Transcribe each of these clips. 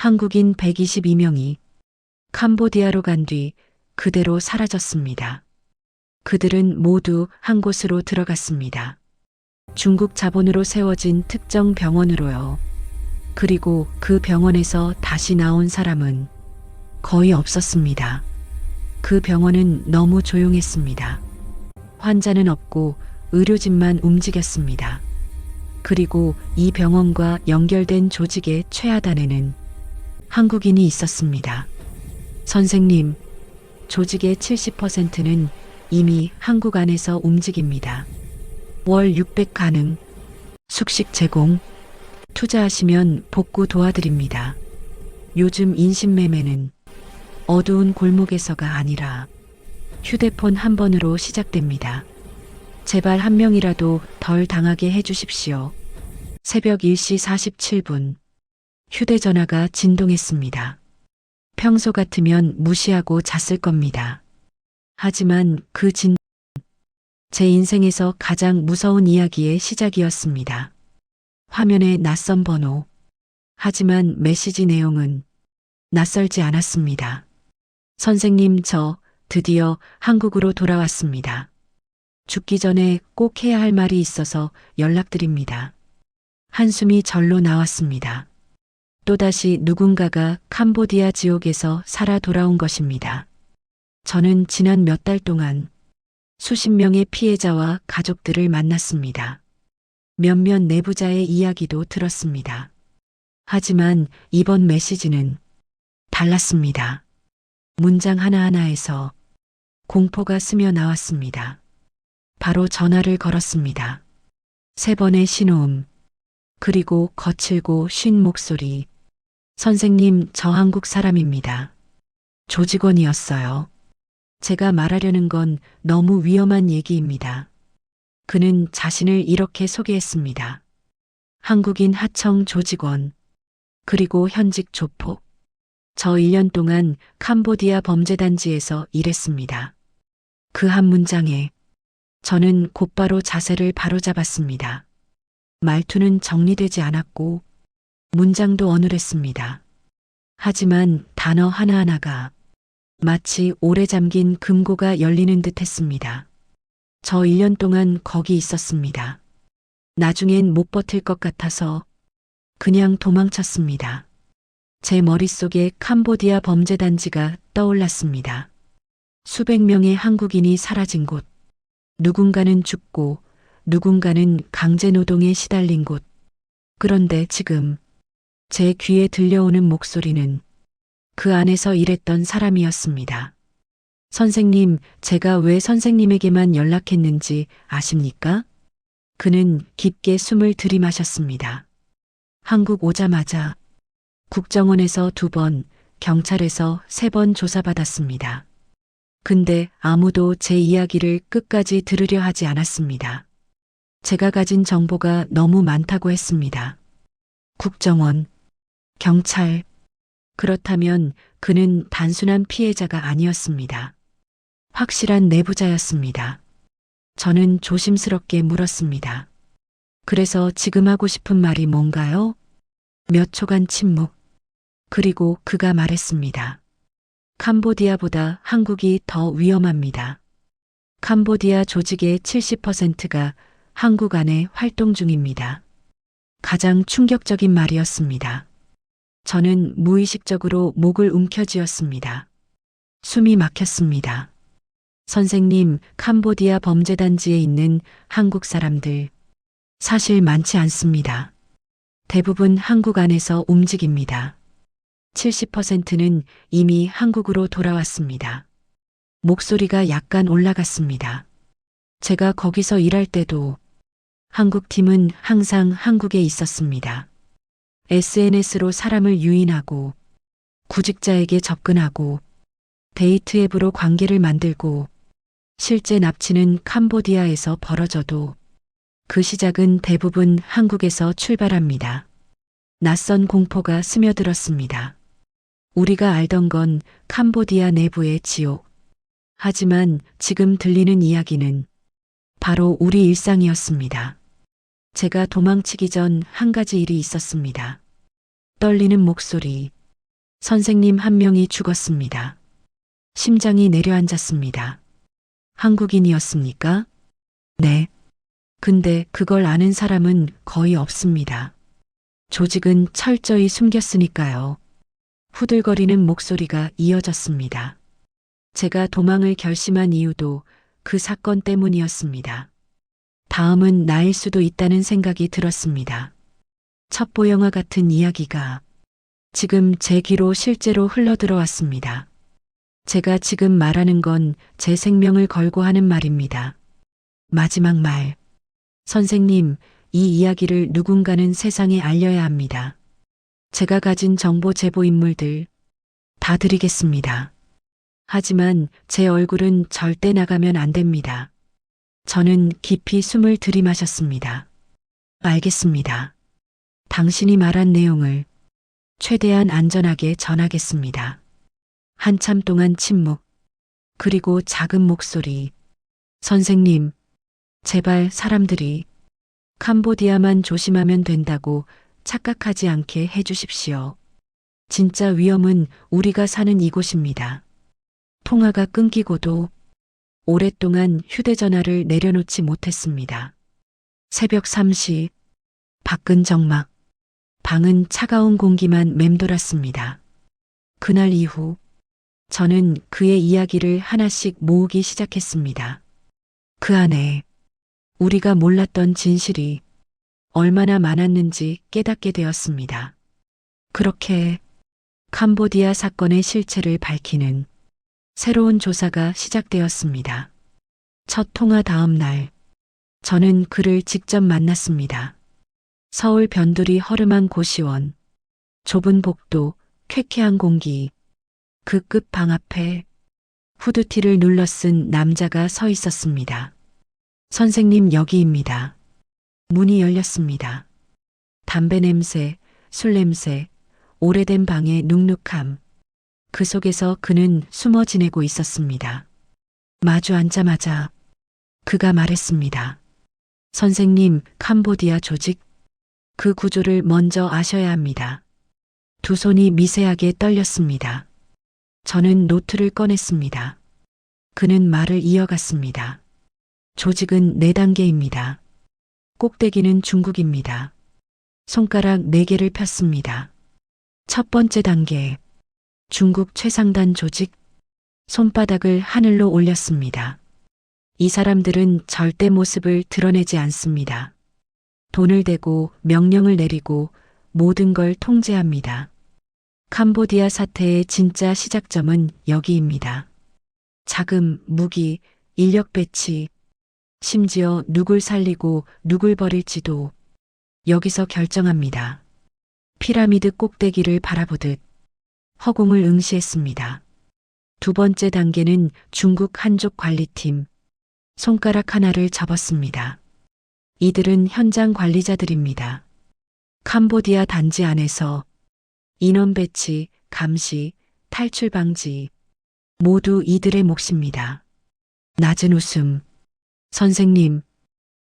한국인 122명이 캄보디아로 간 뒤 그대로 사라졌습니다. 그들은 모두 한 곳으로 들어갔습니다. 중국 자본으로 세워진 특정 병원으로요. 그리고 그 병원에서 다시 나온 사람은 거의 없었습니다. 그 병원은 너무 조용했습니다. 환자는 없고 의료진만 움직였습니다. 그리고 이 병원과 연결된 조직의 최하단에는 한국인이 있었습니다. 선생님, 조직의 70%는 이미 한국 안에서 움직입니다. 월 600 가능, 숙식 제공, 투자하시면 복구 도와드립니다. 요즘 인신매매는 어두운 골목에서가 아니라 휴대폰 한 번으로 시작됩니다. 제발 한 명이라도 덜 당하게 해주십시오. 새벽 1시 47분, 휴대전화가 진동했습니다. 평소 같으면 무시하고 잤을 겁니다. 하지만 제 인생에서 가장 무서운 이야기의 시작이었습니다. 화면에 낯선 번호. 하지만 메시지 내용은 낯설지 않았습니다. 선생님, 저 드디어 한국으로 돌아왔습니다. 죽기 전에 꼭 해야 할 말이 있어서 연락드립니다. 한숨이 절로 나왔습니다. 또다시 누군가가 캄보디아 지옥에서 살아 돌아온 것입니다. 저는 지난 몇 달 동안 수십 명의 피해자와 가족들을 만났습니다. 몇몇 내부자의 이야기도 들었습니다. 하지만 이번 메시지는 달랐습니다. 문장 하나하나에서 공포가 스며 나왔습니다. 바로 전화를 걸었습니다. 3번의 신호음, 그리고 거칠고 쉰 목소리. 선생님, 저 한국 사람입니다. 조직원이었어요. 제가 말하려는 건 너무 위험한 얘기입니다. 그는 자신을 이렇게 소개했습니다. 한국인 하청 조직원, 그리고 현직 조폭. 저 1년 동안 캄보디아 범죄단지에서 일했습니다. 그 한 문장에 저는 곧바로 자세를 바로잡았습니다. 말투는 정리되지 않았고 문장도 어눌했습니다. 하지만 단어 하나하나가 마치 오래 잠긴 금고가 열리는 듯 했습니다. 저 1년 동안 거기 있었습니다. 나중엔 못 버틸 것 같아서 그냥 도망쳤습니다. 제 머릿속에 캄보디아 범죄단지가 떠올랐습니다. 수백 명의 한국인이 사라진 곳, 누군가는 죽고 누군가는 강제노동에 시달린 곳. 그런데 지금 제 귀에 들려오는 목소리는 그 안에서 일했던 사람이었습니다. 선생님, 제가 왜 선생님에게만 연락했는지 아십니까? 그는 깊게 숨을 들이마셨습니다. 한국 오자마자 국정원에서 2번, 경찰에서 3번 조사받았습니다. 근데 아무도 제 이야기를 끝까지 들으려 하지 않았습니다. 제가 가진 정보가 너무 많다고 했습니다. 국정원, 경찰. 그렇다면 그는 단순한 피해자가 아니었습니다. 확실한 내부자였습니다. 저는 조심스럽게 물었습니다. 그래서 지금 하고 싶은 말이 뭔가요? 몇 초간 침묵. 그리고 그가 말했습니다. 캄보디아보다 한국이 더 위험합니다. 캄보디아 조직의 70%가 한국 안에 활동 중입니다. 가장 충격적인 말이었습니다. 저는 무의식적으로 목을 움켜쥐었습니다. 숨이 막혔습니다. 선생님, 캄보디아 범죄단지에 있는 한국 사람들 사실 많지 않습니다. 대부분 한국 안에서 움직입니다. 70%는 이미 한국으로 돌아왔습니다. 목소리가 약간 올라갔습니다. 제가 거기서 일할 때도 한국 팀은 항상 한국에 있었습니다. SNS로 사람을 유인하고 구직자에게 접근하고 데이트 앱으로 관계를 만들고 실제 납치는 캄보디아에서 벌어져도 그 시작은 대부분 한국에서 출발합니다. 낯선 공포가 스며들었습니다. 우리가 알던 건 캄보디아 내부의 지옥. 하지만 지금 들리는 이야기는 바로 우리 일상이었습니다. 제가 도망치기 전 한 가지 일이 있었습니다. 떨리는 목소리, 선생님 한 명이 죽었습니다. 심장이 내려앉았습니다. 한국인이었습니까? 네. 근데 그걸 아는 사람은 거의 없습니다. 조직은 철저히 숨겼으니까요. 후들거리는 목소리가 이어졌습니다. 제가 도망을 결심한 이유도 그 사건 때문이었습니다. 다음은 나일 수도 있다는 생각이 들었습니다. 첩보 영화 같은 이야기가 지금 제 귀로 실제로 흘러들어왔습니다. 제가 지금 말하는 건 제 생명을 걸고 하는 말입니다. 마지막 말. 선생님, 이 이야기를 누군가는 세상에 알려야 합니다. 제가 가진 정보 제보 인물들 다 드리겠습니다. 하지만 제 얼굴은 절대 나가면 안 됩니다. 저는 깊이 숨을 들이마셨습니다. 알겠습니다. 당신이 말한 내용을 최대한 안전하게 전하겠습니다. 한참 동안 침묵, 그리고 작은 목소리. 선생님, 제발 사람들이 캄보디아만 조심하면 된다고 착각하지 않게 해주십시오. 진짜 위험은 우리가 사는 이곳입니다. 통화가 끊기고도 오랫동안 휴대전화를 내려놓지 못했습니다. 새벽 3시, 밖은 적막, 방은 차가운 공기만 맴돌았습니다. 그날 이후 저는 그의 이야기를 하나씩 모으기 시작했습니다. 그 안에 우리가 몰랐던 진실이 얼마나 많았는지 깨닫게 되었습니다. 그렇게 캄보디아 사건의 실체를 밝히는 새로운 조사가 시작되었습니다. 첫 통화 다음 날, 저는 그를 직접 만났습니다. 서울 변두리 허름한 고시원, 좁은 복도, 쾌쾌한 공기, 그 끝 방 앞에 후드티를 눌러 쓴 남자가 서 있었습니다. 선생님 여기입니다. 문이 열렸습니다. 담배 냄새, 술 냄새, 오래된 방의 눅눅함. 그 속에서 그는 숨어 지내고 있었습니다. 마주 앉자마자 그가 말했습니다. 선생님, 캄보디아 조직, 그 구조를 먼저 아셔야 합니다. 두 손이 미세하게 떨렸습니다. 저는 노트를 꺼냈습니다. 그는 말을 이어갔습니다. 조직은 4단계입니다. 꼭대기는 중국입니다. 손가락 4개를 폈습니다. 첫 번째 단계, 중국 최상단 조직, 손바닥을 하늘로 올렸습니다. 이 사람들은 절대 모습을 드러내지 않습니다. 돈을 대고 명령을 내리고 모든 걸 통제합니다. 캄보디아 사태의 진짜 시작점은 여기입니다. 자금, 무기, 인력 배치, 심지어 누굴 살리고 누굴 버릴지도 여기서 결정합니다. 피라미드 꼭대기를 바라보듯 허공을 응시했습니다. 두 번째 단계는 중국 한족 관리팀, 손가락 하나를 접었습니다. 이들은 현장 관리자들입니다. 캄보디아 단지 안에서 인원 배치, 감시, 탈출 방지, 모두 이들의 몫입니다. 낮은 웃음. 선생님,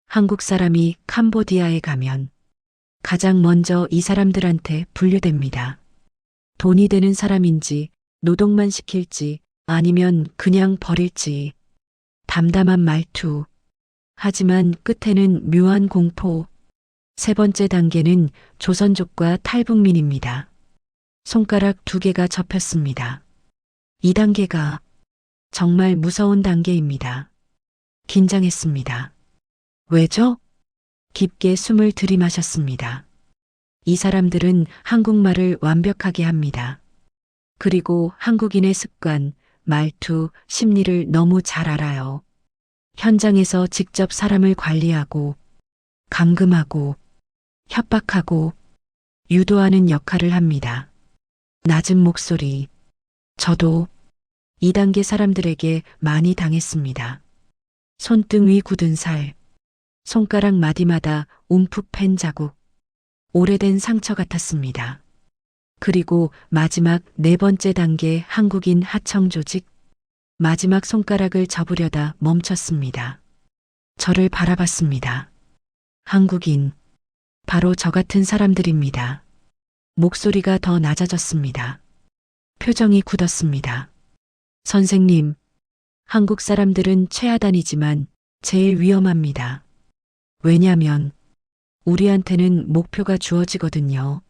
한국 사람이 캄보디아에 가면 가장 먼저 이 사람들한테 분류됩니다. 돈이 되는 사람인지, 노동만 시킬지, 아니면 그냥 버릴지. 담담한 말투. 하지만 끝에는 묘한 공포. 세 번째 단계는 조선족과 탈북민입니다. 손가락 2개가 접혔습니다. 이 단계가 정말 무서운 단계입니다. 긴장했습니다. 왜죠? 깊게 숨을 들이마셨습니다. 이 사람들은 한국말을 완벽하게 합니다. 그리고 한국인의 습관, 말투, 심리를 너무 잘 알아요. 현장에서 직접 사람을 관리하고, 감금하고, 협박하고, 유도하는 역할을 합니다. 낮은 목소리. 저도 2단계 사람들에게 많이 당했습니다. 손등 위 굳은 살, 손가락 마디마다 움푹 팬 자국, 오래된 상처 같았습니다. 그리고 마지막 4번째 단계 한국인 하청 조직, 마지막 손가락을 접으려다 멈췄습니다. 저를 바라봤습니다. 한국인, 바로 저 같은 사람들입니다. 목소리가 더 낮아졌습니다. 표정이 굳었습니다. 선생님, 한국 사람들은 최하단이지만 제일 위험합니다. 왜냐면 우리한테는 목표가 주어지거든요.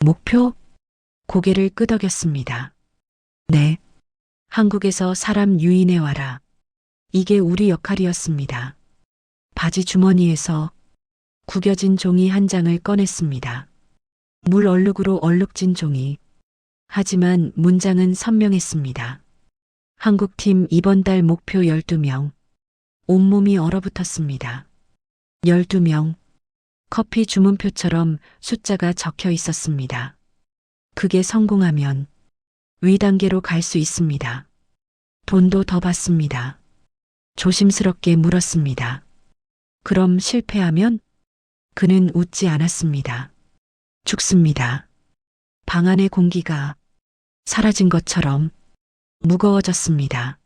목표? 고개를 끄덕였습니다. 네. 한국에서 사람 유인해 와라. 이게 우리 역할이었습니다. 바지 주머니에서 구겨진 종이 한 장을 꺼냈습니다. 물 얼룩으로 얼룩진 종이. 하지만 문장은 선명했습니다. 한국팀 이번 달 목표 12명. 온몸이 얼어붙었습니다. 12명. 커피 주문표처럼 숫자가 적혀 있었습니다. 그게 성공하면 위 단계로 갈 수 있습니다. 돈도 더 받습니다. 조심스럽게 물었습니다. 그럼 실패하면? 그는 웃지 않았습니다. 죽습니다. 방 안의 공기가 사라진 것처럼 무거워졌습니다.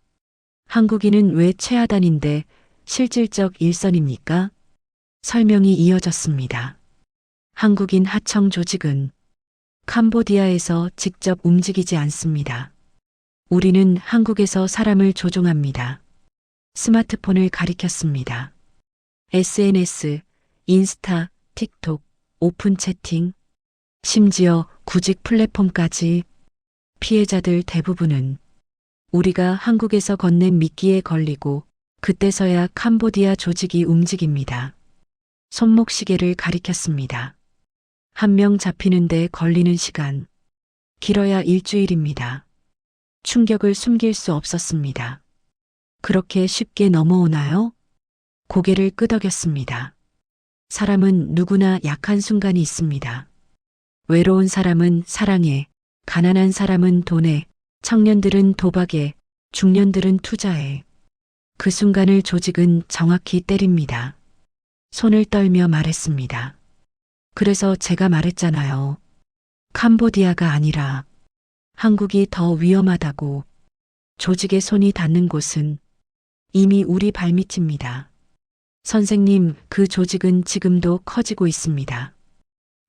한국인은 왜 최하단인데 실질적 일선입니까? 설명이 이어졌습니다. 한국인 하청 조직은 캄보디아에서 직접 움직이지 않습니다. 우리는 한국에서 사람을 조종합니다. 스마트폰을 가리켰습니다. SNS, 인스타, 틱톡, 오픈 채팅, 심지어 구직 플랫폼까지. 피해자들 대부분은 우리가 한국에서 건넨 미끼에 걸리고 그때서야 캄보디아 조직이 움직입니다. 손목시계를 가리켰습니다. 한 명 잡히는데 걸리는 시간. 길어야 일주일입니다. 충격을 숨길 수 없었습니다. 그렇게 쉽게 넘어오나요? 고개를 끄덕였습니다. 사람은 누구나 약한 순간이 있습니다. 외로운 사람은 사랑에, 가난한 사람은 돈에, 청년들은 도박에, 중년들은 투자에. 그 순간을 조직은 정확히 때립니다. 손을 떨며 말했습니다. 그래서 제가 말했잖아요. 캄보디아가 아니라 한국이 더 위험하다고. 조직의 손이 닿는 곳은 이미 우리 발밑입니다. 선생님, 그 조직은 지금도 커지고 있습니다.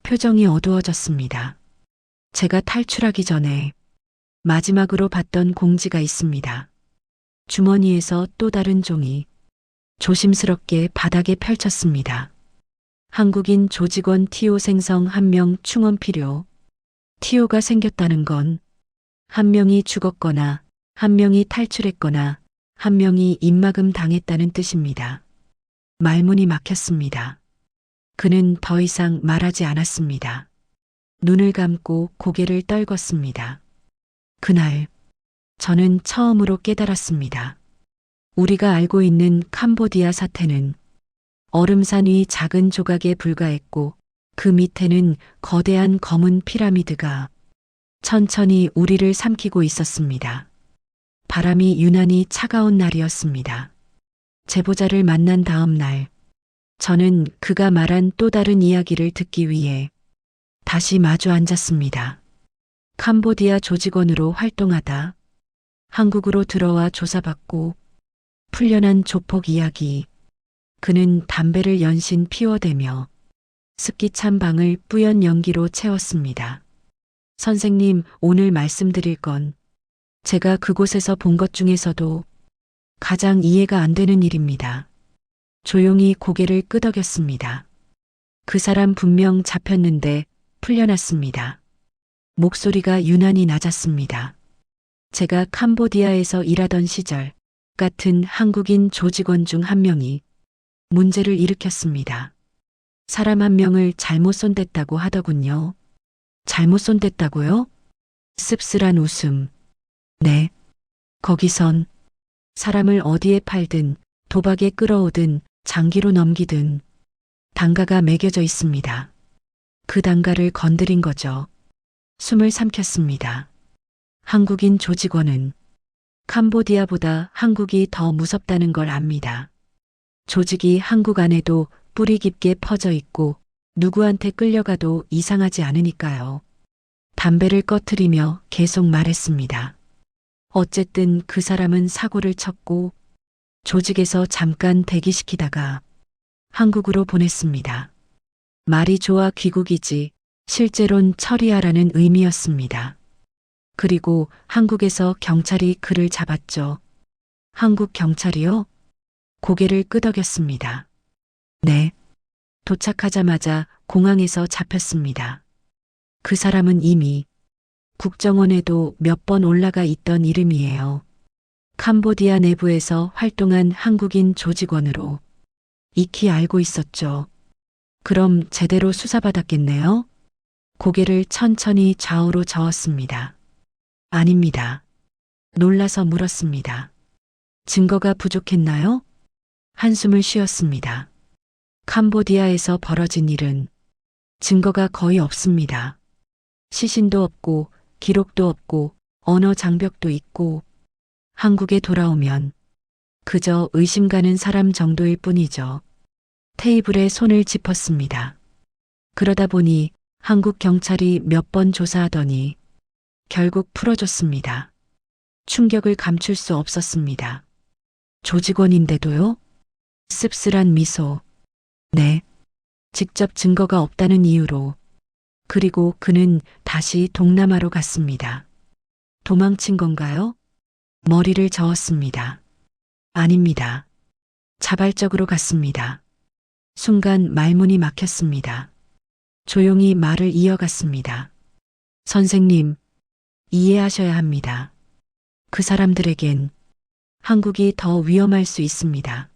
표정이 어두워졌습니다. 제가 탈출하기 전에 마지막으로 봤던 공지가 있습니다. 주머니에서 또 다른 종이 조심스럽게 바닥에 펼쳤습니다. 한국인 조직원 TO 생성 1명 충원 필요. TO가 생겼다는 건 한 명이 죽었거나 한 명이 탈출했거나 한 명이 입막음 당했다는 뜻입니다. 말문이 막혔습니다. 그는 더 이상 말하지 않았습니다. 눈을 감고 고개를 떨궜습니다. 그날 저는 처음으로 깨달았습니다. 우리가 알고 있는 캄보디아 사태는 얼음산 위 작은 조각에 불과했고 그 밑에는 거대한 검은 피라미드가 천천히 우리를 삼키고 있었습니다. 바람이 유난히 차가운 날이었습니다. 제보자를 만난 다음 날, 저는 그가 말한 또 다른 이야기를 듣기 위해 다시 마주 앉았습니다. 캄보디아 조직원으로 활동하다 한국으로 들어와 조사받고 풀려난 조폭 이야기. 그는 담배를 연신 피워대며 습기 찬 방을 뿌연 연기로 채웠습니다. 선생님, 오늘 말씀드릴 건 제가 그곳에서 본 것 중에서도 가장 이해가 안 되는 일입니다. 조용히 고개를 끄덕였습니다. 그 사람 분명 잡혔는데 풀려났습니다. 목소리가 유난히 낮았습니다. 제가 캄보디아에서 일하던 시절 같은 한국인 조직원 중 한 명이 문제를 일으켰습니다. 사람 한 명을 잘못 손댔다고 하더군요. 잘못 손댔다고요? 씁쓸한 웃음. 네. 거기선 사람을 어디에 팔든 도박에 끌어오든 장기로 넘기든 단가가 매겨져 있습니다. 그 단가를 건드린 거죠. 숨을 삼켰습니다. 한국인 조직원은 캄보디아보다 한국이 더 무섭다는 걸 압니다. 조직이 한국 안에도 뿌리 깊게 퍼져 있고 누구한테 끌려가도 이상하지 않으니까요. 담배를 꺼트리며 계속 말했습니다. 어쨌든 그 사람은 사고를 쳤고 조직에서 잠깐 대기시키다가 한국으로 보냈습니다. 말이 좋아 귀국이지 실제론 처리하라는 의미였습니다. 그리고 한국에서 경찰이 그를 잡았죠. 한국 경찰이요? 고개를 끄덕였습니다. 네. 도착하자마자 공항에서 잡혔습니다. 그 사람은 이미 국정원에도 몇 번 올라가 있던 이름이에요. 캄보디아 내부에서 활동한 한국인 조직원으로 익히 알고 있었죠. 그럼 제대로 수사받았겠네요? 고개를 천천히 좌우로 저었습니다. 아닙니다. 놀라서 물었습니다. 증거가 부족했나요? 한숨을 쉬었습니다. 캄보디아에서 벌어진 일은 증거가 거의 없습니다. 시신도 없고 기록도 없고 언어 장벽도 있고 한국에 돌아오면 그저 의심 가는 사람 정도일 뿐이죠. 테이블에 손을 짚었습니다. 그러다 보니 한국 경찰이 몇 번 조사하더니 결국 풀어줬습니다. 충격을 감출 수 없었습니다. 조직원인데도요? 씁쓸한 미소. 네. 직접 증거가 없다는 이유로. 그리고 그는 다시 동남아로 갔습니다. 도망친 건가요? 머리를 저었습니다. 아닙니다. 자발적으로 갔습니다. 순간 말문이 막혔습니다. 조용히 말을 이어갔습니다. 선생님, 이해하셔야 합니다. 그 사람들에겐 한국이 더 위험할 수 있습니다.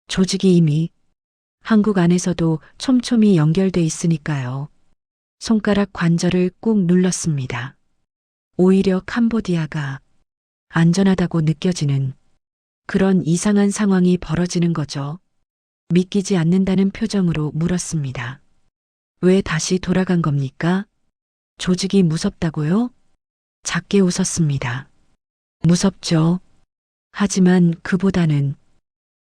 조직이 이미 한국 안에서도 촘촘히 연결돼 있으니까요. 손가락 관절을 꾹 눌렀습니다. 오히려 캄보디아가 안전하다고 느껴지는 그런 이상한 상황이 벌어지는 거죠. 믿기지 않는다는 표정으로 물었습니다. 왜 다시 돌아간 겁니까? 조직이 무섭다고요? 작게 웃었습니다. 무섭죠. 하지만 그보다는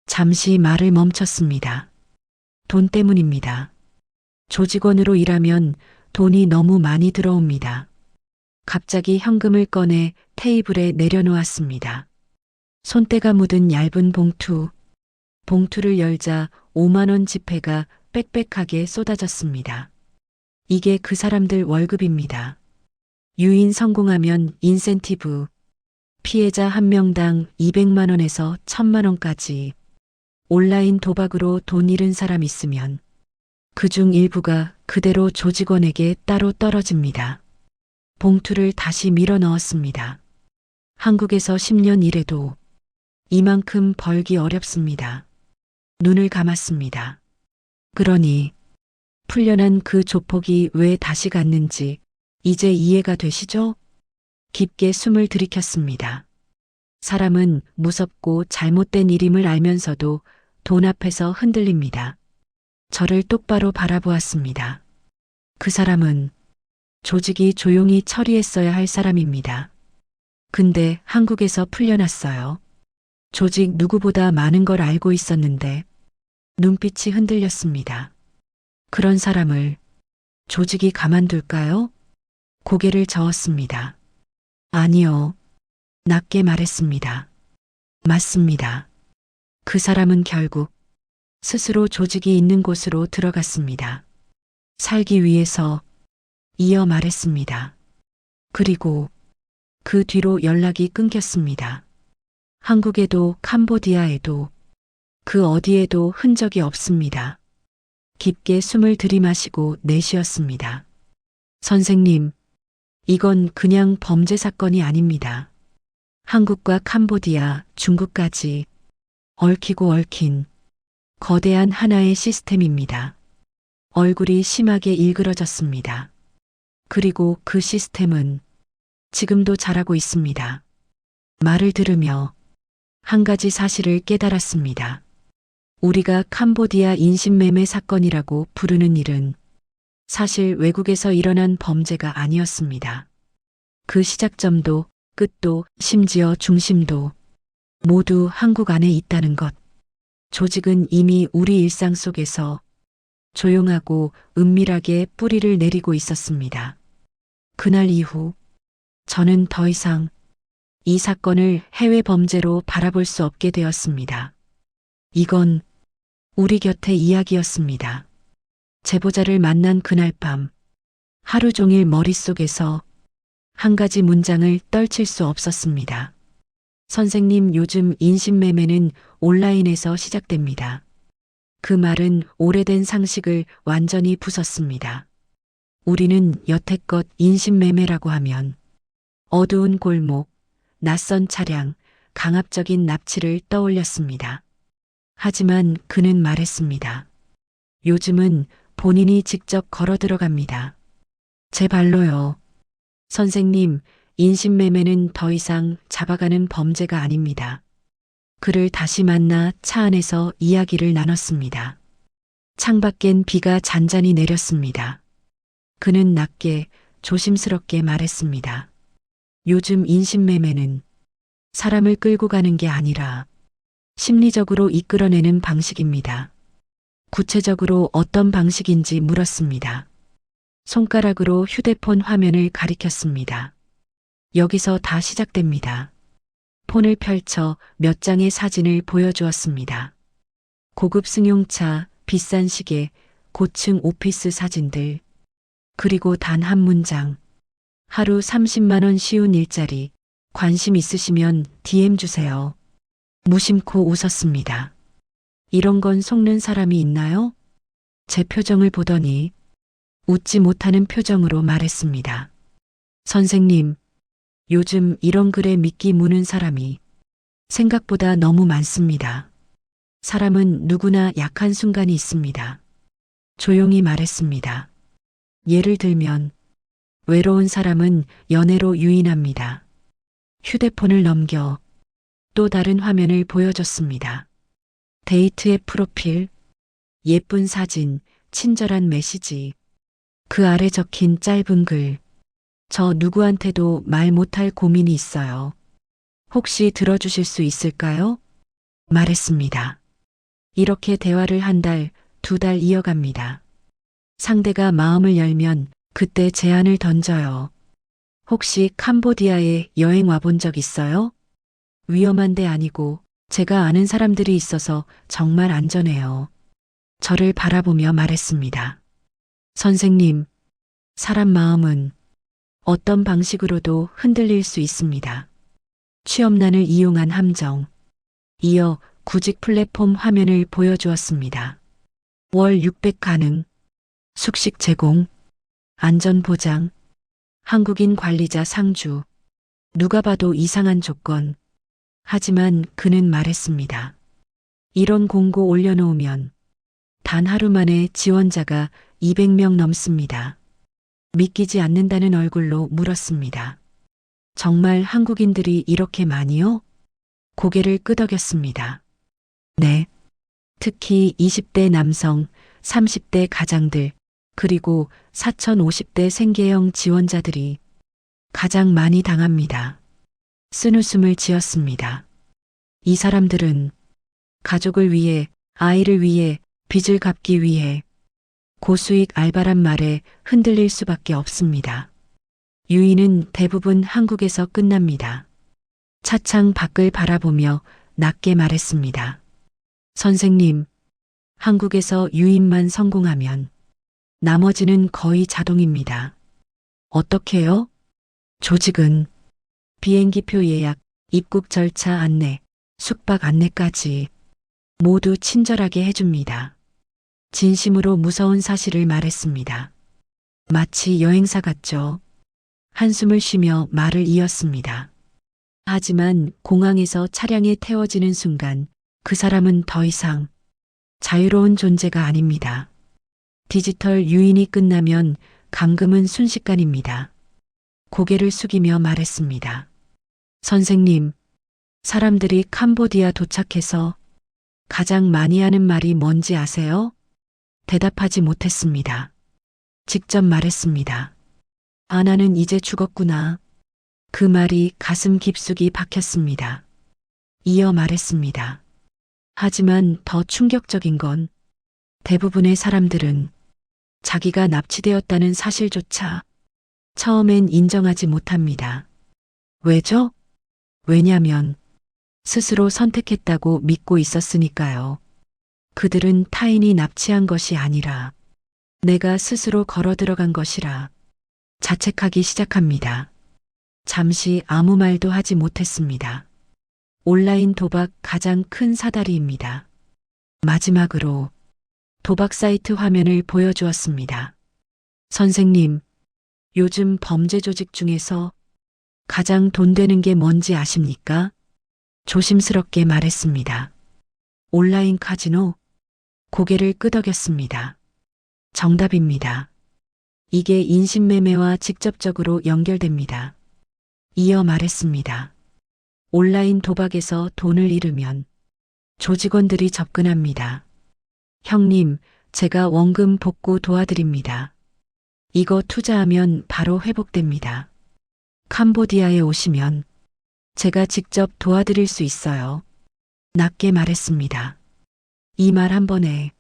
잠시 말을 멈췄습니다. 돈 때문입니다. 조직원으로 일하면 돈이 너무 많이 들어옵니다. 갑자기 현금을 꺼내 테이블에 내려놓았습니다. 손때가 묻은 얇은 봉투. 봉투를 열자 5만 원 지폐가 빽빽하게 쏟아졌습니다. 이게 그 사람들 월급입니다. 유인 성공하면 인센티브. 피해자 한 명당 200만 원에서 1000만 원까지. 온라인 도박으로 돈 잃은 사람 있으면 그중 일부가 그대로 조직원에게 따로 떨어집니다. 봉투를 다시 밀어 넣었습니다. 한국에서 10년 일해도 이만큼 벌기 어렵습니다. 눈을 감았습니다. 그러니 풀려난 그 조폭이 왜 다시 갔는지 이제 이해가 되시죠? 깊게 숨을 들이켰습니다. 사람은 무섭고 잘못된 일임을 알면서도 돈 앞에서 흔들립니다. 저를 똑바로 바라보았습니다. 그 사람은 조직이 조용히 처리했어야 할 사람입니다. 근데 한국에서 풀려났어요. 조직 누구보다 많은 걸 알고 있었는데 눈빛이 흔들렸습니다. 그런 사람을 조직이 가만둘까요? 고개를 저었습니다. 아니요. 낮게 말했습니다. 맞습니다. 그 사람은 결국 스스로 조직이 있는 곳으로 들어갔습니다. 살기 위해서 이어 말했습니다. 그리고 그 뒤로 연락이 끊겼습니다. 한국에도 캄보디아에도 그 어디에도 흔적이 없습니다. 깊게 숨을 들이마시고 내쉬었습니다. 선생님, 이건 그냥 범죄 사건이 아닙니다. 한국과 캄보디아, 중국까지 얽히고 얽힌 거대한 하나의 시스템입니다. 얼굴이 심하게 일그러졌습니다. 그리고 그 시스템은 지금도 잘하고 있습니다. 말을 들으며 한 가지 사실을 깨달았습니다. 우리가 캄보디아 인신매매 사건이라고 부르는 일은 사실 외국에서 일어난 범죄가 아니었습니다. 그 시작점도 끝도 심지어 중심도 모두 한국 안에 있다는 것. 조직은 이미 우리 일상 속에서 조용하고 은밀하게 뿌리를 내리고 있었습니다. 그날 이후 저는 더 이상 이 사건을 해외 범죄로 바라볼 수 없게 되었습니다. 이건 우리 곁의 이야기였습니다. 제보자를 만난 그날 밤 하루 종일 머릿속에서 한 가지 문장을 떨칠 수 없었습니다. 선생님, 요즘 인신매매는 온라인에서 시작됩니다. 그 말은 오래된 상식을 완전히 부쉈습니다. 우리는 여태껏 인신매매라고 하면 어두운 골목, 낯선 차량, 강압적인 납치를 떠올렸습니다. 하지만 그는 말했습니다. 요즘은 본인이 직접 걸어 들어갑니다. 제 발로요. 선생님, 인신매매는 더 이상 잡아가는 범죄가 아닙니다. 그를 다시 만나 차 안에서 이야기를 나눴습니다. 창밖엔 비가 잔잔히 내렸습니다. 그는 낮게 조심스럽게 말했습니다. 요즘 인신매매는 사람을 끌고 가는 게 아니라 심리적으로 이끌어내는 방식입니다. 구체적으로 어떤 방식인지 물었습니다. 손가락으로 휴대폰 화면을 가리켰습니다. 여기서 다 시작됩니다. 폰을 펼쳐 몇 장의 사진을 보여주었습니다. 고급 승용차, 비싼 시계, 고층 오피스 사진들. 그리고 단 한 문장. 하루 30만 원 쉬운 일자리. 관심 있으시면 DM 주세요. 무심코 웃었습니다. 이런 건 속는 사람이 있나요? 제 표정을 보더니 웃지 못하는 표정으로 말했습니다. 선생님, 요즘 이런 글에 미끼 무는 사람이 생각보다 너무 많습니다. 사람은 누구나 약한 순간이 있습니다. 조용히 말했습니다. 예를 들면 외로운 사람은 연애로 유인합니다. 휴대폰을 넘겨 또 다른 화면을 보여줬습니다. 데이트의 프로필, 예쁜 사진, 친절한 메시지, 그 아래 적힌 짧은 글. 저 누구한테도 말 못할 고민이 있어요. 혹시 들어주실 수 있을까요? 말했습니다. 이렇게 대화를 한 달, 두 달 이어갑니다. 상대가 마음을 열면 그때 제안을 던져요. 혹시 캄보디아에 여행 와본 적 있어요? 위험한 데 아니고 제가 아는 사람들이 있어서 정말 안전해요. 저를 바라보며 말했습니다. 선생님, 사람 마음은 어떤 방식으로도 흔들릴 수 있습니다. 취업난을 이용한 함정. 이어 구직 플랫폼 화면을 보여주었습니다. 월 600 가능. 숙식 제공. 안전 보장. 한국인 관리자 상주. 누가 봐도 이상한 조건. 하지만 그는 말했습니다. 이런 공고 올려놓으면 단 하루 만에 지원자가 200명 넘습니다. 믿기지 않는다는 얼굴로 물었습니다. 정말 한국인들이 이렇게 많이요? 고개를 끄덕였습니다. 네. 특히 20대 남성, 30대 가장들, 그리고 4050대 생계형 지원자들이 가장 많이 당합니다. 쓴웃음을 지었습니다. 이 사람들은 가족을 위해, 아이를 위해, 빚을 갚기 위해 고수익 알바란 말에 흔들릴 수밖에 없습니다. 유인은 대부분 한국에서 끝납니다. 차창 밖을 바라보며 낮게 말했습니다. 선생님, 한국에서 유인만 성공하면 나머지는 거의 자동입니다. 어떻게요? 조직은 비행기표 예약, 입국 절차 안내, 숙박 안내까지 모두 친절하게 해줍니다. 진심으로 무서운 사실을 말했습니다. 마치 여행사 같죠. 한숨을 쉬며 말을 이었습니다. 하지만 공항에서 차량에 태워지는 순간 그 사람은 더 이상 자유로운 존재가 아닙니다. 디지털 유인이 끝나면 감금은 순식간입니다. 고개를 숙이며 말했습니다. 선생님, 사람들이 캄보디아 도착해서 가장 많이 하는 말이 뭔지 아세요? 대답하지 못했습니다. 직접 말했습니다. 아, 나는 이제 죽었구나. 그 말이 가슴 깊숙이 박혔습니다. 이어 말했습니다. 하지만 더 충격적인 건 대부분의 사람들은 자기가 납치되었다는 사실조차 처음엔 인정하지 못합니다. 왜죠? 왜냐면 스스로 선택했다고 믿고 있었으니까요. 그들은 타인이 납치한 것이 아니라 내가 스스로 걸어 들어간 것이라 자책하기 시작합니다. 잠시 아무 말도 하지 못했습니다. 온라인 도박 가장 큰 사다리입니다. 마지막으로 도박 사이트 화면을 보여주었습니다. 선생님, 요즘 범죄 조직 중에서 가장 돈 되는 게 뭔지 아십니까? 조심스럽게 말했습니다. 온라인 카지노? 고개를 끄덕였습니다. 정답입니다. 이게 인신매매와 직접적으로 연결됩니다. 이어 말했습니다. 온라인 도박에서 돈을 잃으면 조직원들이 접근합니다. 형님, 제가 원금 복구 도와드립니다. 이거 투자하면 바로 회복됩니다. 캄보디아에 오시면 제가 직접 도와드릴 수 있어요. 낮게 말했습니다. 이 말 한 번에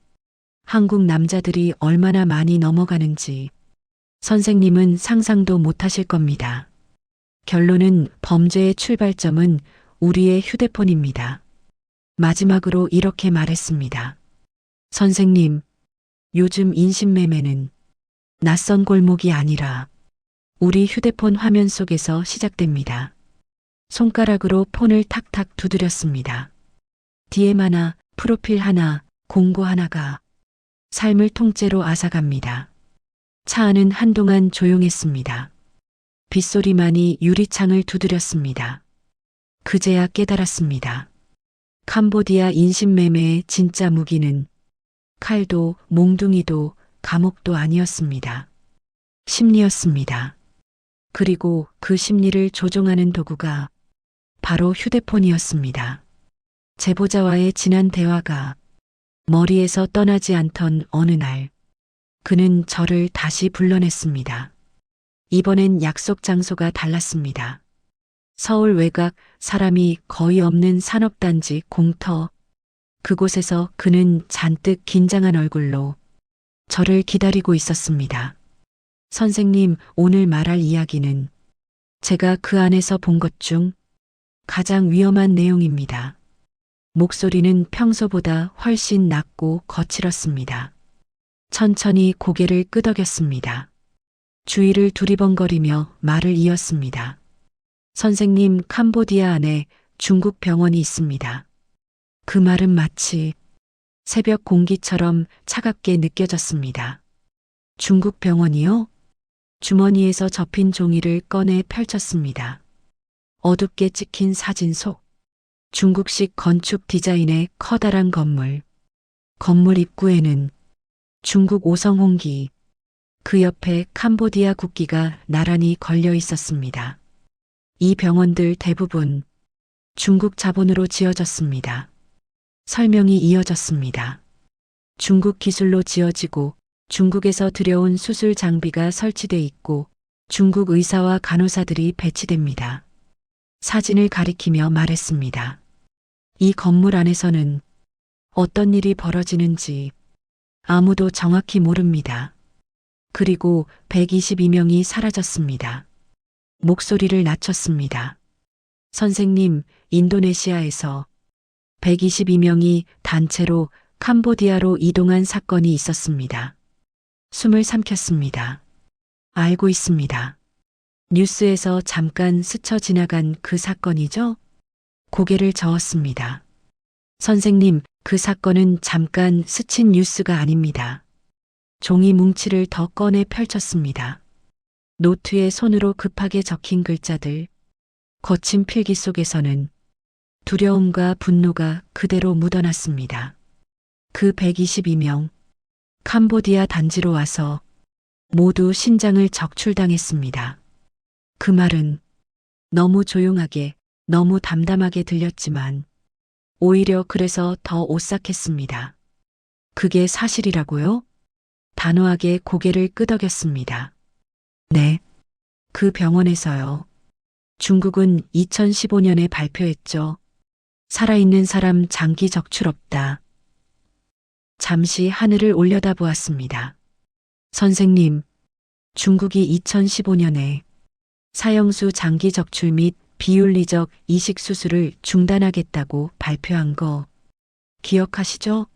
한국 남자들이 얼마나 많이 넘어가는지 선생님은 상상도 못하실 겁니다. 결론은 범죄의 출발점은 우리의 휴대폰입니다. 마지막으로 이렇게 말했습니다. 선생님, 요즘 인신매매는 낯선 골목이 아니라 우리 휴대폰 화면 속에서 시작됩니다. 손가락으로 폰을 탁탁 두드렸습니다. DM 하나, 프로필 하나, 공고 하나가 삶을 통째로 앗아갑니다. 차 안은 한동안 조용했습니다. 빗소리만이 유리창을 두드렸습니다. 그제야 깨달았습니다. 캄보디아 인신매매의 진짜 무기는 칼도 몽둥이도 감옥도 아니었습니다. 심리였습니다. 그리고 그 심리를 조종하는 도구가 바로 휴대폰이었습니다. 제보자와의 지난 대화가 머리에서 떠나지 않던 어느 날, 그는 저를 다시 불러냈습니다. 이번엔 약속 장소가 달랐습니다. 서울 외곽 사람이 거의 없는 산업단지 공터. 그곳에서 그는 잔뜩 긴장한 얼굴로 저를 기다리고 있었습니다. 선생님, 오늘 말할 이야기는 제가 그 안에서 본 것 중 가장 위험한 내용입니다. 목소리는 평소보다 훨씬 낮고 거칠었습니다. 천천히 고개를 끄덕였습니다. 주위를 두리번거리며 말을 이었습니다. 선생님, 캄보디아 안에 중국 병원이 있습니다. 그 말은 마치 새벽 공기처럼 차갑게 느껴졌습니다. 중국 병원이요? 주머니에서 접힌 종이를 꺼내 펼쳤습니다. 어둡게 찍힌 사진 속 중국식 건축 디자인의 커다란 건물. 건물 입구에는 중국 오성홍기, 그 옆에 캄보디아 국기가 나란히 걸려 있었습니다. 이 병원들 대부분 중국 자본으로 지어졌습니다. 설명이 이어졌습니다. 중국 기술로 지어지고 중국에서 들여온 수술 장비가 설치돼 있고 중국 의사와 간호사들이 배치됩니다. 사진을 가리키며 말했습니다. 이 건물 안에서는 어떤 일이 벌어지는지 아무도 정확히 모릅니다. 그리고 122명이 사라졌습니다. 목소리를 낮췄습니다. 선생님, 인도네시아에서 122명이 단체로 캄보디아로 이동한 사건이 있었습니다. 숨을 삼켰습니다. 알고 있습니다. 뉴스에서 잠깐 스쳐 지나간 그 사건이죠? 고개를 저었습니다. 선생님, 그 사건은 잠깐 스친 뉴스가 아닙니다. 종이 뭉치를 더 꺼내 펼쳤습니다. 노트에 손으로 급하게 적힌 글자들, 거친 필기 속에서는 두려움과 분노가 그대로 묻어났습니다. 그 122명, 캄보디아 단지로 와서 모두 신장을 적출당했습니다. 그 말은 너무 조용하게, 너무 담담하게 들렸지만 오히려 그래서 더 오싹했습니다. 그게 사실이라고요? 단호하게 고개를 끄덕였습니다. 네, 그 병원에서요. 중국은 2015년에 발표했죠. 살아있는 사람 장기 적출 없다. 잠시 하늘을 올려다보았습니다. 선생님, 중국이 2015년에 사형수 장기 적출 및 비윤리적 이식 수술을 중단하겠다고 발표한 거 기억하시죠?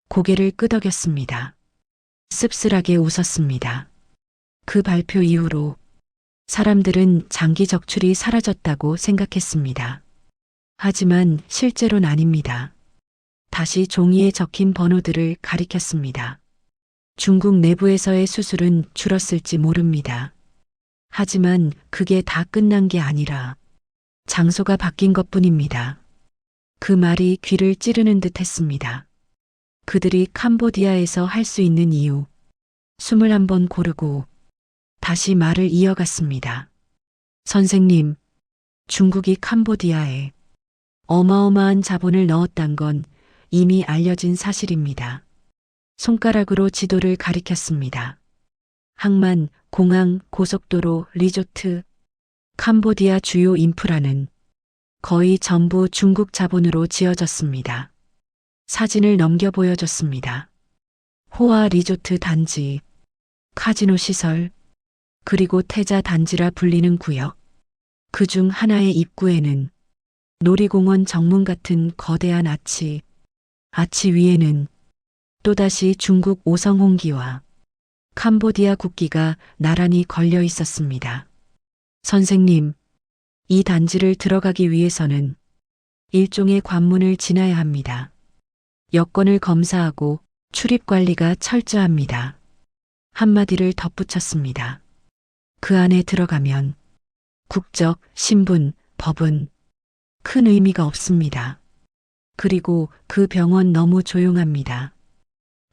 고개를 끄덕였습니다. 씁쓸하게 웃었습니다. 그 발표 이후로 사람들은 장기 적출이 사라졌다고 생각했습니다. 하지만 실제로는 아닙니다. 다시 종이에 적힌 번호들을 가리켰습니다. 중국 내부에서의 수술은 줄었을지 모릅니다. 하지만 그게 다 끝난 게 아니라 장소가 바뀐 것뿐입니다. 그 말이 귀를 찌르는 듯 했습니다. 그들이 캄보디아에서 할 수 있는 이유, 21번 고르고 다시 말을 이어갔습니다. 선생님, 중국이 캄보디아에 어마어마한 자본을 넣었단 건 이미 알려진 사실입니다. 손가락으로 지도를 가리켰습니다. 항만, 공항, 고속도로, 리조트, 캄보디아 주요 인프라는 거의 전부 중국 자본으로 지어졌습니다. 사진을 넘겨 보여줬습니다. 호화 리조트 단지, 카지노 시설, 그리고 태자 단지라 불리는 구역. 그 중 하나의 입구에는 놀이공원 정문 같은 거대한 아치 위에는 또다시 중국 오성 홍기와 캄보디아 국기가 나란히 걸려 있었습니다. 선생님, 이 단지를 들어가기 위해서는 일종의 관문을 지나야 합니다. 여권을 검사하고 출입 관리가 철저합니다. 한마디를 덧붙였습니다. 그 안에 들어가면 국적, 신분, 법은 큰 의미가 없습니다. 그리고 그 병원 너무 조용합니다.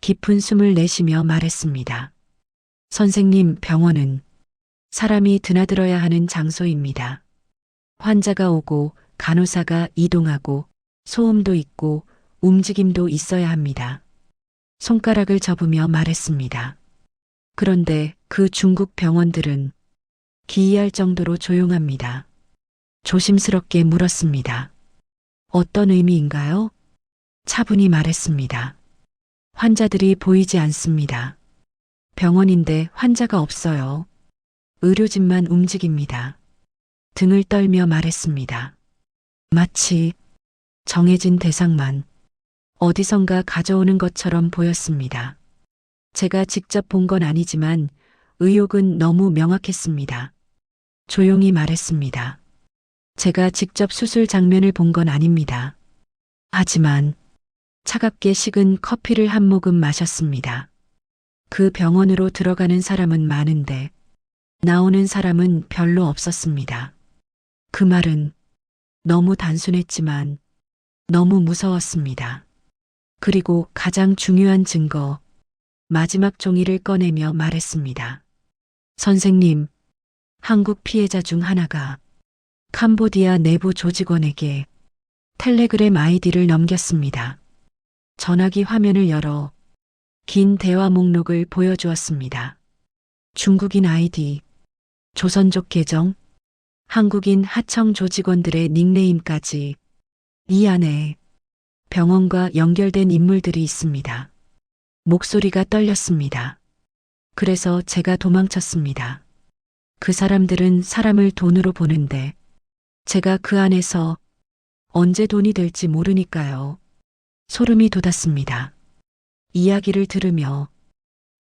깊은 숨을 내쉬며 말했습니다. 선생님, 병원은 사람이 드나들어야 하는 장소입니다. 환자가 오고 간호사가 이동하고 소음도 있고 움직임도 있어야 합니다. 손가락을 접으며 말했습니다. 그런데 그 중국 병원들은 기이할 정도로 조용합니다. 조심스럽게 물었습니다. 어떤 의미인가요? 차분히 말했습니다. 환자들이 보이지 않습니다. 병원인데 환자가 없어요. 의료진만 움직입니다. 등을 떨며 말했습니다. 마치 정해진 대상만 어디선가 가져오는 것처럼 보였습니다. 제가 직접 본 건 아니지만 의욕은 너무 명확했습니다. 조용히 말했습니다. 제가 직접 수술 장면을 본 건 아닙니다. 하지만 차갑게 식은 커피를 한 모금 마셨습니다. 그 병원으로 들어가는 사람은 많은데 나오는 사람은 별로 없었습니다. 그 말은 너무 단순했지만 너무 무서웠습니다. 그리고 가장 중요한 증거, 마지막 종이를 꺼내며 말했습니다. 선생님, 한국 피해자 중 하나가 캄보디아 내부 조직원에게 텔레그램 아이디를 넘겼습니다. 전화기 화면을 열어 긴 대화 목록을 보여주었습니다. 중국인 아이디, 조선족 계정, 한국인 하청 조직원들의 닉네임까지 이 안에 병원과 연결된 인물들이 있습니다. 목소리가 떨렸습니다. 그래서 제가 도망쳤습니다. 그 사람들은 사람을 돈으로 보는데 제가 그 안에서 언제 돈이 될지 모르니까요. 소름이 돋았습니다. 이야기를 들으며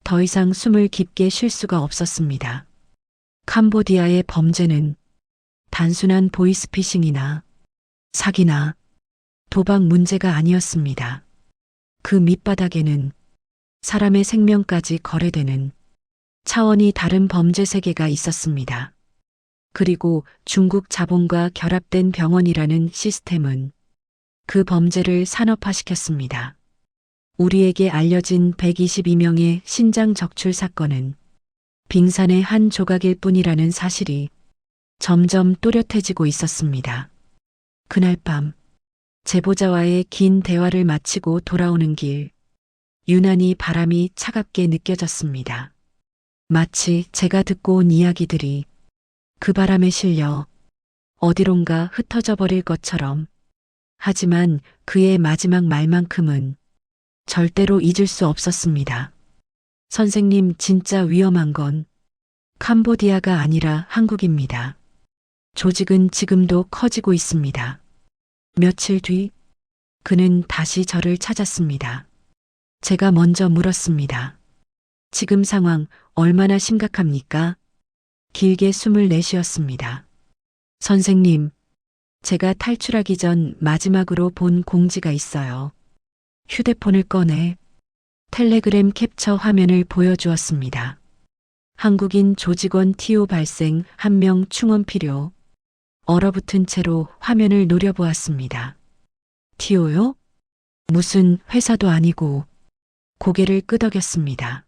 더 이상 숨을 깊게 쉴 수가 없었습니다. 캄보디아의 범죄는 단순한 보이스피싱이나 사기나 도박 문제가 아니었습니다. 그 밑바닥에는 사람의 생명까지 거래되는 차원이 다른 범죄 세계가 있었습니다. 그리고 중국 자본과 결합된 병원이라는 시스템은 그 범죄를 산업화시켰습니다. 우리에게 알려진 122명의 신장 적출 사건은 빙산의 한 조각일 뿐이라는 사실이 점점 또렷해지고 있었습니다. 그날 밤 제보자와의 긴 대화를 마치고 돌아오는 길, 유난히 바람이 차갑게 느껴졌습니다. 마치 제가 듣고 온 이야기들이 그 바람에 실려 어디론가 흩어져 버릴 것처럼. 하지만 그의 마지막 말만큼은 절대로 잊을 수 없었습니다. 선생님, 진짜 위험한 건 캄보디아가 아니라 한국입니다. 조직은 지금도 커지고 있습니다. 며칠 뒤 그는 다시 저를 찾았습니다. 제가 먼저 물었습니다. 지금 상황 얼마나 심각합니까? 길게 숨을 내쉬었습니다. 선생님, 제가 탈출하기 전 마지막으로 본 공지가 있어요. 휴대폰을 꺼내 텔레그램 캡처 화면을 보여주었습니다. 한국인 조직원 TO 발생 1명 충원 필요. 얼어붙은 채로 화면을 노려보았습니다. TO요? 무슨 회사도 아니고. 고개를 끄덕였습니다.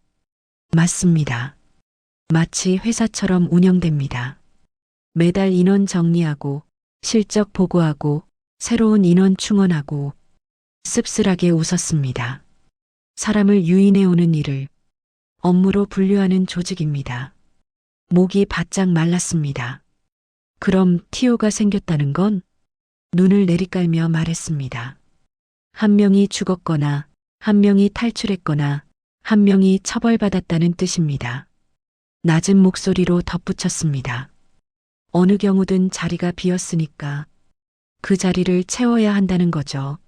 맞습니다. 마치 회사처럼 운영됩니다. 매달 인원 정리하고 실적 보고하고 새로운 인원 충원하고. 씁쓸하게 웃었습니다. 사람을 유인해 오는 일을 업무로 분류하는 조직입니다. 목이 바짝 말랐습니다. 그럼 TO가 생겼다는 건? 눈을 내리깔며 말했습니다. 한 명이 죽었거나 한 명이 탈출했거나 한 명이 처벌받았다는 뜻입니다. 낮은 목소리로 덧붙였습니다. 어느 경우든 자리가 비었으니까 그 자리를 채워야 한다는 거죠.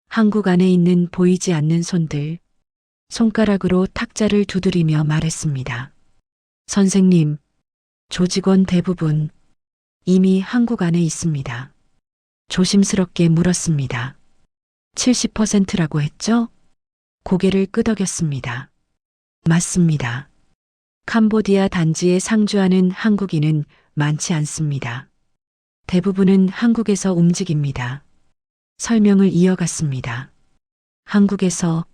한국 안에 있는 보이지 않는 손들, 손가락으로 탁자를 두드리며 말했습니다. 선생님, 조직원 대부분 이미 한국 안에 있습니다. 조심스럽게 물었습니다. 70%라고 했죠? 고개를 끄덕였습니다. 맞습니다. 캄보디아 단지에 상주하는 한국인은 많지 않습니다. 대부분은 한국에서 움직입니다. 설명을 이어갔습니다. 한국에서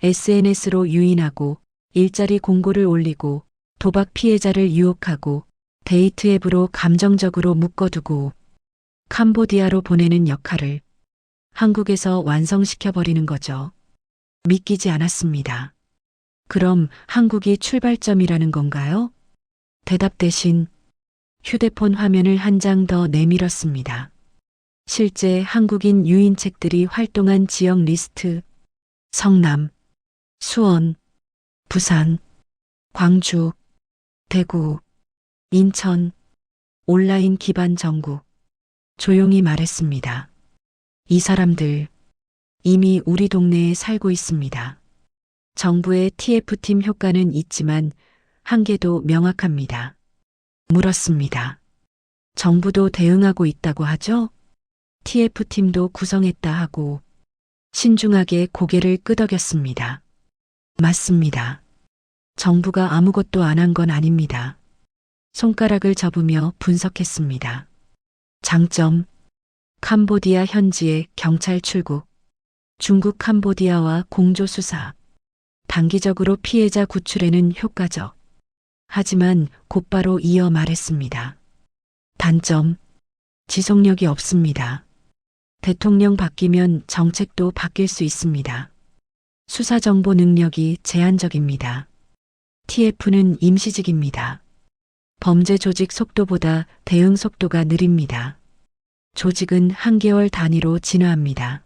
SNS로 유인하고 일자리 공고를 올리고 도박 피해자를 유혹하고 데이트 앱으로 감정적으로 묶어두고 캄보디아로 보내는 역할을 한국에서 완성시켜버리는 거죠. 믿기지 않았습니다. 그럼 한국이 출발점이라는 건가요? 대답 대신 휴대폰 화면을 한 장 더 내밀었습니다. 실제 한국인 유인책들이 활동한 지역 리스트, 성남, 수원, 부산, 광주, 대구, 인천, 온라인 기반 전국. 조용히 말했습니다. 이 사람들 이미 우리 동네에 살고 있습니다. 정부의 TF팀 효과는 있지만 한계도 명확합니다. 물었습니다. 정부도 대응하고 있다고 하죠? TF팀도 구성했다 하고. 신중하게 고개를 끄덕였습니다. 맞습니다. 정부가 아무것도 안 한 건 아닙니다. 손가락을 접으며 분석했습니다. 장점, 캄보디아 현지의 경찰 출국, 중국 캄보디아와 공조 수사, 단기적으로 피해자 구출에는 효과적. 하지만 곧바로 이어 말했습니다. 단점, 지속력이 없습니다. 대통령 바뀌면 정책도 바뀔 수 있습니다. 수사정보 능력이 제한적입니다. TF는 임시직입니다. 범죄 조직 속도보다 대응 속도가 느립니다. 조직은 한개월 단위로 진화합니다.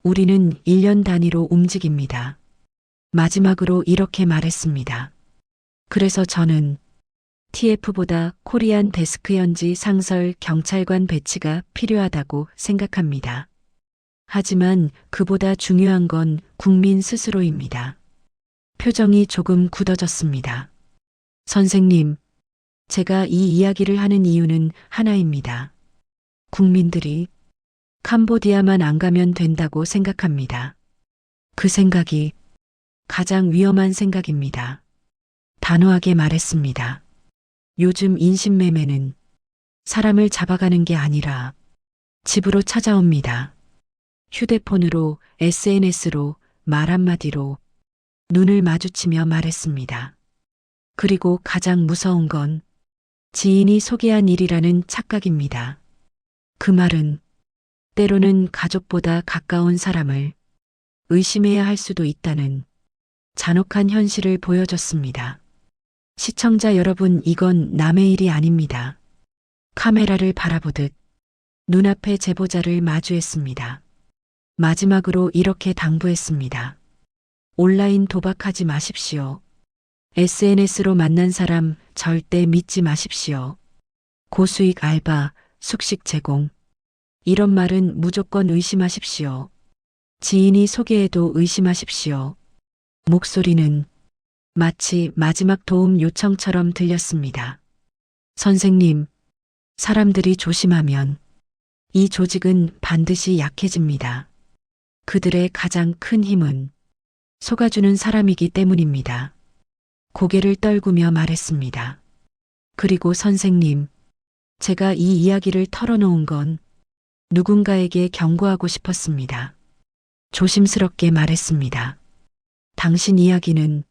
우리는 1년 단위로 움직입니다. 마지막으로 이렇게 말했습니다. 그래서 저는 TF보다 코리안 데스크 현지 상설 경찰관 배치가 필요하다고 생각합니다. 하지만 그보다 중요한 건 국민 스스로입니다. 표정이 조금 굳어졌습니다. 선생님, 제가 이 이야기를 하는 이유는 하나입니다. 국민들이 캄보디아만 안 가면 된다고 생각합니다. 그 생각이 가장 위험한 생각입니다. 단호하게 말했습니다. 요즘 인신매매는 사람을 잡아가는 게 아니라 집으로 찾아옵니다. 휴대폰으로, SNS로, 말 한마디로 눈을 마주치며 말했습니다. 그리고 가장 무서운 건 지인이 소개한 일이라는 착각입니다. 그 말은 때로는 가족보다 가까운 사람을 의심해야 할 수도 있다는 잔혹한 현실을 보여줬습니다. 시청자 여러분, 이건 남의 일이 아닙니다. 카메라를 바라보듯 눈앞에 제보자를 마주했습니다. 마지막으로 이렇게 당부했습니다. 온라인 도박하지 마십시오. SNS로 만난 사람 절대 믿지 마십시오. 고수익 알바, 숙식 제공. 이런 말은 무조건 의심하십시오. 지인이 소개해도 의심하십시오. 목소리는 마치 마지막 도움 요청처럼 들렸습니다. 선생님, 사람들이 조심하면 이 조직은 반드시 약해집니다. 그들의 가장 큰 힘은 속아주는 사람이기 때문입니다. 고개를 떨구며 말했습니다. 그리고 선생님, 제가 이 이야기를 털어놓은 건 누군가에게 경고하고 싶었습니다. 조심스럽게 말했습니다. 당신 이야기는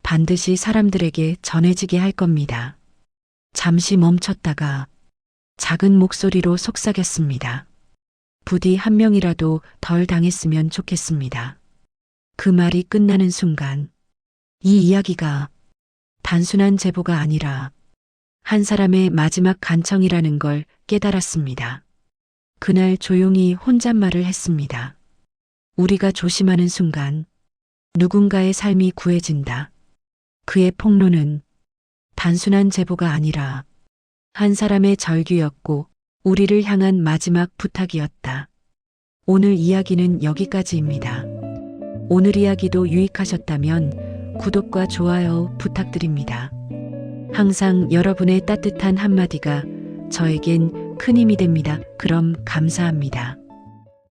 반드시 사람들에게 전해지게 할 겁니다. 잠시 멈췄다가 작은 목소리로 속삭였습니다. 부디 한 명이라도 덜 당했으면 좋겠습니다. 그 말이 끝나는 순간 이 이야기가 단순한 제보가 아니라 한 사람의 마지막 간청이라는 걸 깨달았습니다. 그날 조용히 혼잣말을 했습니다. 우리가 조심하는 순간 누군가의 삶이 구해진다. 그의 폭로는 단순한 제보가 아니라 한 사람의 절규였고 우리를 향한 마지막 부탁이었다. 오늘 이야기는 여기까지입니다. 오늘 이야기도 유익하셨다면 구독과 좋아요 부탁드립니다. 항상 여러분의 따뜻한 한마디가 저에겐 큰 힘이 됩니다. 그럼 감사합니다.